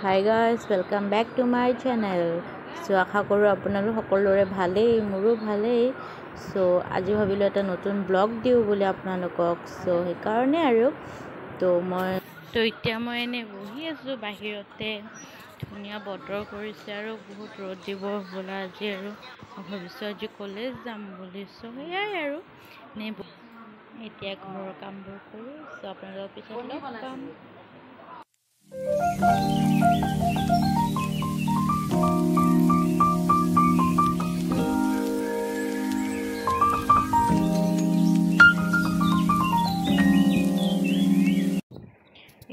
Hi guys, welcome back to my channel. So আশা কৰোঁ আপোনালোক সকলোৰে ভালেই, মোৰো ভালেই. So আজি ভাবিলোঁ এটা নতুন ব্লগ দিওঁ বুলি আপোনালোকক. So সেইকাৰণে আৰু এতিয়া মই এনে বহি আছোঁ বাহিৰতে. ধুনীয়া বতৰ কৰিছে আৰু বহুত ৰ'দ দিব বোলা আজি, আৰু ভাবিছোঁ আজি কলেজ যাম বুলি. So সেয়াই আৰু এতিয়া ঘৰৰ কামবোৰ কৰোঁ. So আপোনালোকৰ পিছত লগ পাম.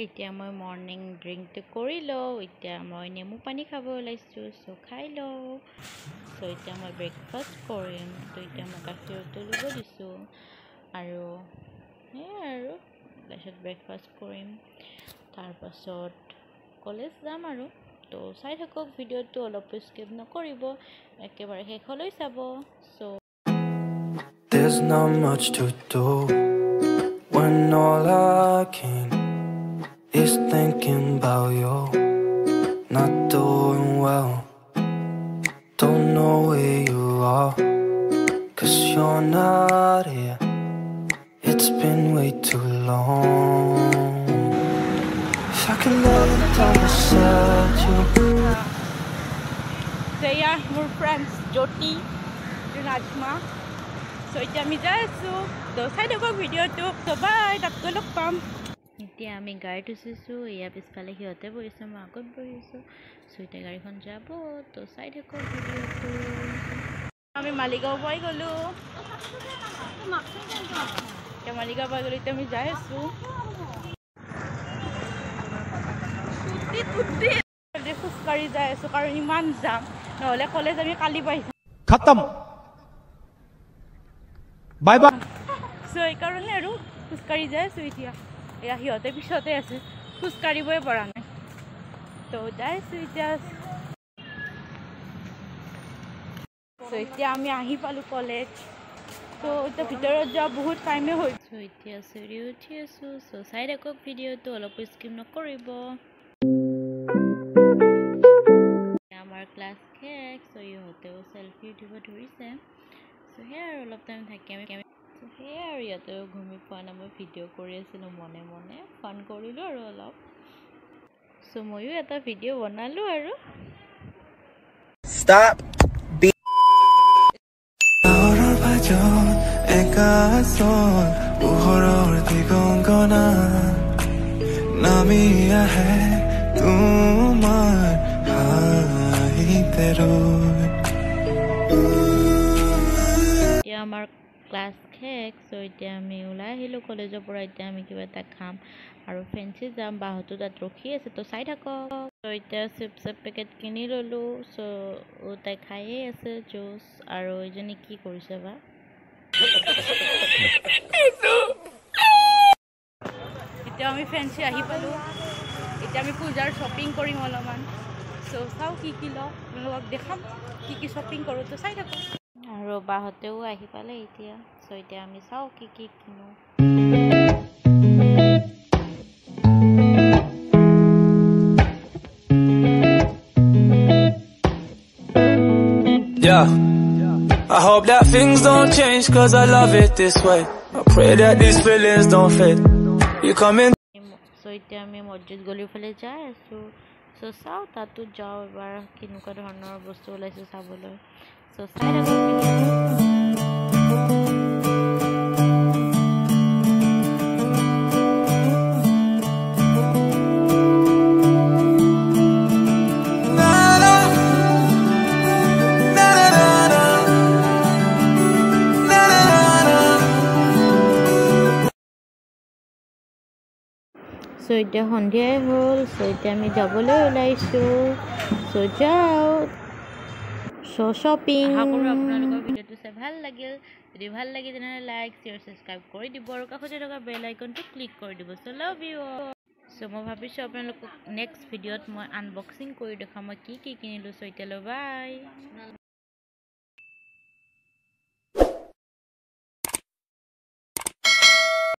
এতিয়া মই মৰ্ণিং ড্ৰিংকটো কৰি লওঁ. এতিয়া মই নেমু পানী খাব ওলাইছোঁ. চ' খাই লওঁ. চ' এতিয়া মই ব্ৰেকফাষ্ট কৰিম. তো এতিয়া মই গাখীৰ উতলিব দিছোঁ আৰু সেয়াই আৰু তাৰপিছত ব্ৰেকফাষ্ট কৰিম. তাৰপাছত কলেজ যাম আৰু তো চাই থাকক ভিডিঅ'টো, অলপ স্কিপ নকৰিব, একেবাৰে শেষলৈ চাব. চ' There's not much to do when all I can is thinking about you. Not doing well, don't know where you are, 'cause you're not here. It's been way too long. If I could lay down beside you. They are my friends Jyoti, Rajma. So এতিয়া আমি যাই আছোঁ. তো চাই থাকক ভিডিঅ'টো. তো বাই, তাত গৈ লগ পাম. এতিয়া আমি গাড়ীত উঠিছোঁ. এয়া পিছফালে সিহঁতে বহিছোঁ, মই আগত বহিছোঁ. চ' এতিয়া গাড়ীখন যাব. তো চাই থাকক ভিডিঅ'টো. আমি মালিগাঁও পাই গ'লোঁ. এতিয়া মালিগাঁও পাই গ'লোঁ. এতিয়া আমি যাই আছোঁ. খোজকাঢ়ি যাই আছোঁ কাৰণ ইমান যাম, নহ'লে কলেজ আমি কালি পাইছোঁ খতম বাই বাই. চ' সেইকাৰণে আৰু খোজকাঢ়ি যাই আছোঁ. এতিয়া এয়া সিহঁতে পিছতে আছে, খোজকাঢ়িবই পৰা নাই. তো যাই আছোঁ এতিয়া. চ' এতিয়া আমি আহি পালোঁ কলেজ. তো এতিয়া ভিতৰত যোৱা বহুত টাইমে হৈ. চ' এতিয়া চিৰি উঠি আছোঁ. চ' চাই থাকক ভিডিঅ'টো, অলপ স্কিপ নকৰিব. আমাৰ ক্লাছ শেষ. চ' ইহঁতেও চেল্ফি উঠিব ধৰিছে. চ' সেয়াই আৰু অলপ টাইম থাকি আমি সেয়াই আৰু ইয়াতেও ঘূমি পোৱা নাই. মই ভিডিঅ' কৰি আছিলোঁ মনে মনে, ফান কৰিলোঁ আৰু অলপ. চ' ময়ো এটা ভিডিঅ' বনালোঁ আৰু Stop 우허러울 뒤건거나 남이야 해 두말 하이대로. এতিয়া আমাৰ ক্লাছ শেষ. চ' এতিয়া আমি ওলাই আহিলোঁ কলেজৰ পৰা. এতিয়া আমি কিবা এটা খাম আৰু ফেঞ্চি যাম. বাহঁতো তাত ৰখি আছে, তো চাই থাকক. চ' এতিয়া চিপছ পেকেট কিনি ল'লোঁ. চ' তাই খায়েই আছে জুচ, আৰু এইজনী কি কৰিছে বা। এতিয়া আমি ফেঞ্চি আহি পালোঁ. এতিয়া আমি পূজাৰ শ্বপিং কৰিম অলপমান. চ' চাওঁ কি লওঁ, আপোনালোকক দেখাম কি শ্বপিং কৰোঁ. তো চাই থাকক. আৰু বাহঁতেও আহি পালে এতিয়া. চ' এতিয়া আমি চাওঁ কি কিনো. Yeah, I hope that things don't change, 'cause I love it this way. I pray that these feelings don't fade. You come in. চ' এতিয়া আমি মছজিদ গলিৰ ফালে যাই আছোঁ. চ' চাওঁ, তাতো যাওঁ এবাৰ, কেনেকুৱা ধৰণৰ বস্তু ওলাইছে চাবলৈ. চ' চাই থাকক ভিডিঅ'টো. চ' এতিয়া সন্ধিয়াই হ'ল. চ' এতিয়া আমি যাবলৈ ওলাইছোঁ. চ' যাওঁ। চ' শ্বপিং। আশা কৰোঁ আপোনালোকৰ ভিডিঅ'টো চাই ভাল লাগিল. যদি ভাল লাগে তেনেহ'লে লাইক, শ্বেয়াৰ, ছাবস্ক্ৰাইব কৰি দিব আৰু কাষতে থকা বেল আইকনটো ক্লিক কৰি দিব. চ' লাভ ইউ অল. চ' মই ভাবিছোঁ আপোনালোকক নেক্সট ভিডিঅ'ত মই আনবক্সিং কৰি দেখাম মই কি কিনিলোঁ. চ' এতিয়ালৈ বাই.